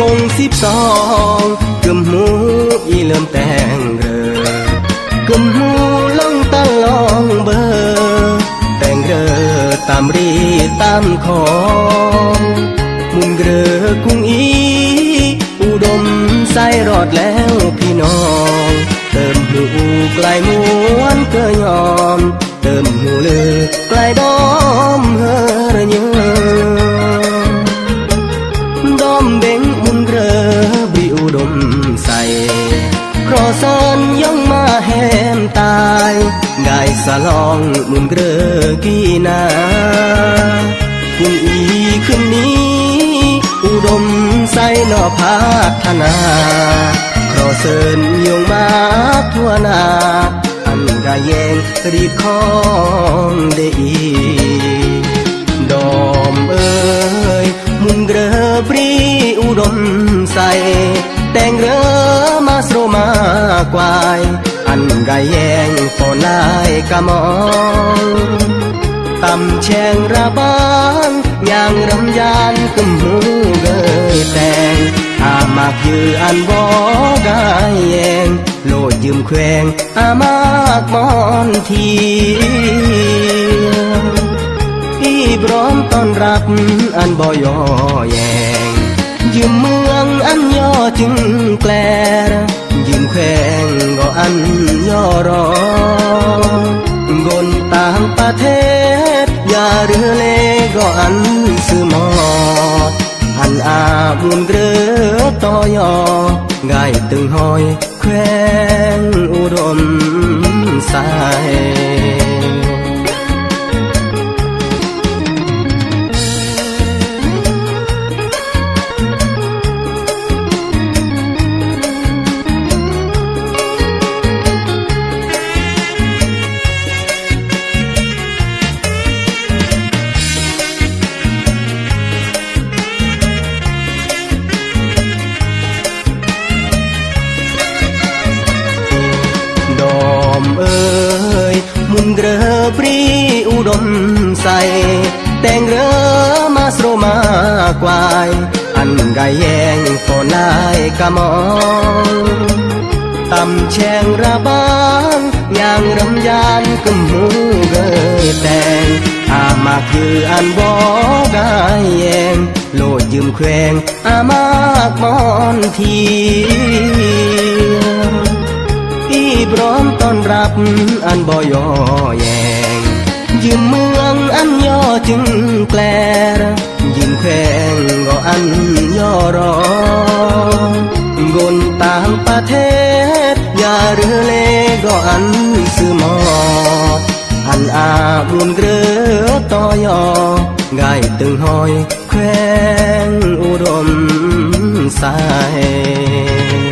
มง12กึมหูอีเริ่มแต่งเรอกึมหูลองตะลองเบอแต่งเรอตามรีตามของมุนเรอกุ้งอีอุดมใส่รอดแล้วพี่น้องเติมหูกลายม้วนเกยยอมเติมหูเลือกลายดอมเฮอเยดอมเบ่งมุนเรอบิอุดมใส่ครอซอนย่องมาแหมตายได้สลองมุนเรอกี่นาคุณอีขึ้นนี้อุดมใส่นอพัฒนาครอเซินยงมาทั่วนาอันกาแยงรีดของได้อีดอมเอ้ยมุนเรอปรีอุดมใส่แต่งเรอมาสโรมากวายอันกาแยงฝนลายกะมองตำแชงระบางอย่างรำยานกึมหูเกยแต่งอามากยืออันบอกายแยงโลดยืมแขวงอามากมอนทีอีพร้อมต้อนรับอันบ่ยอแยงยืมเมืองอันย่อจึงแกลยืมแขวงก็อันย่อรอกนต่างประเทศอย่าเรือเลก็อันซื้อหมอดอันอาบุญเรือต่อยอง่ายตึงหอยแขวงอุดมสายมุนเรอปรีอุดมใส่แต่งเรอมาสโรมากวายอันกาแยงฝนลายกะมองตำแชงระบางอย่างรำยานกึมหูเกยแต่งอามากยืออันบอกายแยงโลดยืมแขวงอามากมอนทีอีพร้อมต้อนรับอันบ่ยอแยงยืมเมืองอันย่อจึงแกลยืมแขวงก็อันย่อรอกนต่างประเทศอย่าเรือเลก็อันซื้อหมอดอันอาบุญเรือต่อยอง่ายตึงหอยแขวงอุดมสาย